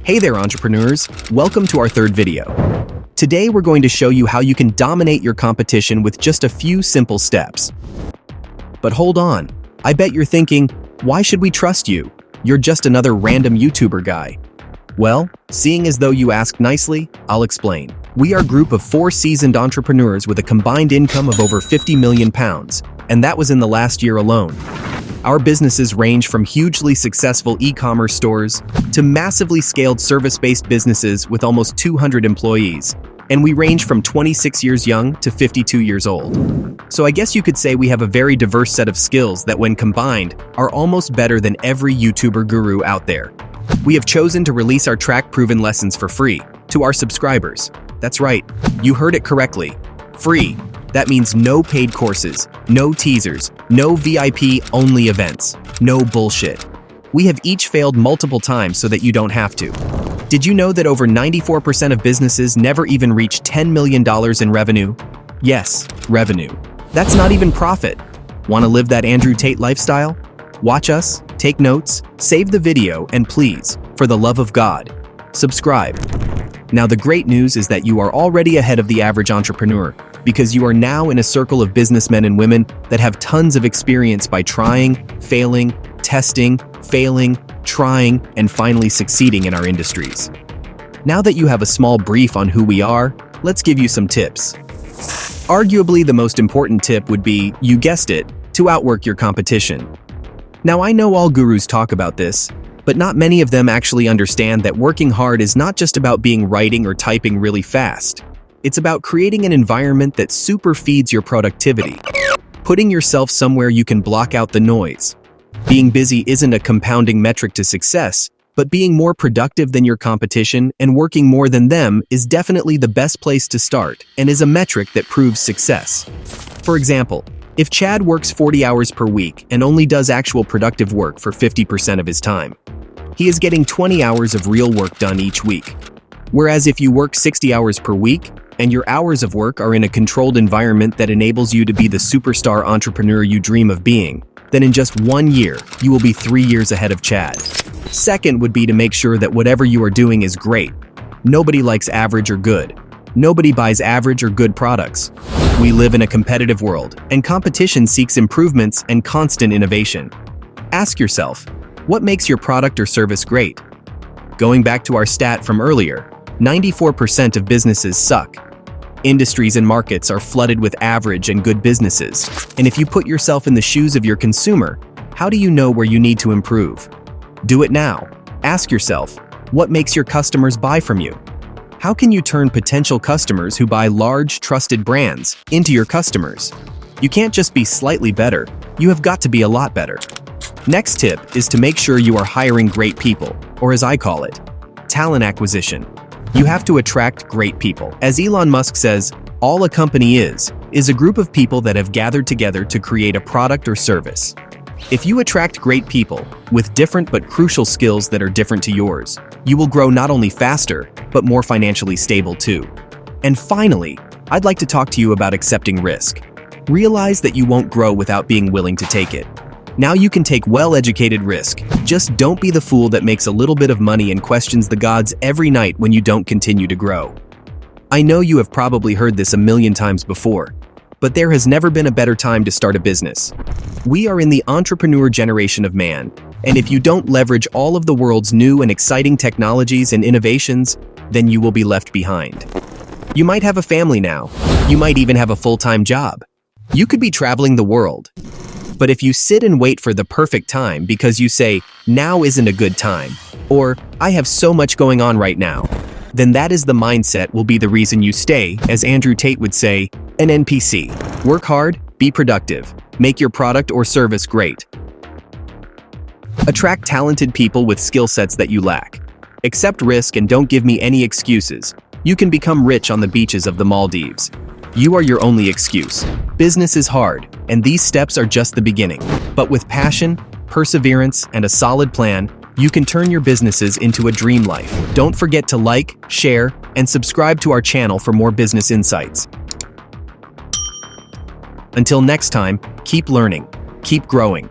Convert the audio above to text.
Hey there, entrepreneurs! Welcome to our third video. Today we're going to show you how you can dominate your competition with just a few simple steps. But hold on, I bet you're thinking, why should we trust you? You're just another random YouTuber guy. Well, seeing as though you asked nicely, I'll explain. We are a group of 4 seasoned entrepreneurs with a combined income of over £50 million, and that was in the last year alone. Our businesses range from hugely successful e-commerce stores to massively scaled service-based businesses with almost 200 employees, and we range from 26 years young to 52 years old. So I guess you could say we have a very diverse set of skills that when combined are almost better than every YouTuber guru out there. We have chosen to release our track-proven lessons for free to our subscribers. That's right, you heard it correctly. Free. That means no paid courses, no teasers, no VIP-only events, no bullshit. We have each failed multiple times so that you don't have to. Did you know that over 94% of businesses never even reach $10 million in revenue? Yes, revenue. That's not even profit. Want to live that Andrew Tate lifestyle? Watch us, take notes, save the video, and please, for the love of God, subscribe. Now the great news is that you are already ahead of the average entrepreneur, because you are now in a circle of businessmen and women that have tons of experience by trying, failing, testing, failing, trying, and finally succeeding in our industries. Now that you have a small brief on who we are, let's give you some tips. Arguably, the most important tip would be, you guessed it, to outwork your competition. Now I know all gurus talk about this, but not many of them actually understand that working hard is not just about writing or typing really fast. It's about creating an environment that super feeds your productivity, putting yourself somewhere you can block out the noise. Being busy isn't a compounding metric to success, but being more productive than your competition and working more than them is definitely the best place to start and is a metric that proves success. For example, if Chad works 40 hours per week and only does actual productive work for 50% of his time, he is getting 20 hours of real work done each week. Whereas if you work 60 hours per week, and your hours of work are in a controlled environment that enables you to be the superstar entrepreneur you dream of being, then in just 1 year, you will be 3 years ahead of Chad. Second would be to make sure that whatever you are doing is great. Nobody likes average or good. Nobody buys average or good products. We live in a competitive world, and competition seeks improvements and constant innovation. Ask yourself, what makes your product or service great? Going back to our stat from earlier, 94% of businesses suck. Industries and markets are flooded with average and good businesses, and if you put yourself in the shoes of your consumer, how do you know where you need to improve? Do it now. Ask yourself, what makes your customers buy from you? How can you turn potential customers who buy large, trusted brands into your customers? You can't just be slightly better, you have got to be a lot better. Next tip is to make sure you are hiring great people, or as I call it, talent acquisition. You have to attract great people. As Elon Musk says, all a company is a group of people that have gathered together to create a product or service. If you attract great people with different but crucial skills that are different to yours, you will grow not only faster, but more financially stable too. And finally, I'd like to talk to you about accepting risk. Realize that you won't grow without being willing to take it. Now you can take well-educated risk. Just don't be the fool that makes a little bit of money and questions the gods every night when you don't continue to grow. I know you have probably heard this a million times before, but there has never been a better time to start a business. We are in the entrepreneur generation of man, and if you don't leverage all of the world's new and exciting technologies and innovations, then you will be left behind. You might have a family now. You might even have a full-time job. You could be traveling the world. But if you sit and wait for the perfect time because you say, now isn't a good time, or I have so much going on right now, then that is the mindset will be the reason you stay, as Andrew Tate would say, an NPC. Work hard, be productive, make your product or service great. Attract talented people with skill sets that you lack. Accept risk and don't give me any excuses. You can become rich on the beaches of the Maldives. You are your only excuse. Business is hard, and these steps are just the beginning. But with passion, perseverance, and a solid plan, you can turn your businesses into a dream life. Don't forget to like, share, and subscribe to our channel for more business insights. Until next time, keep learning, keep growing.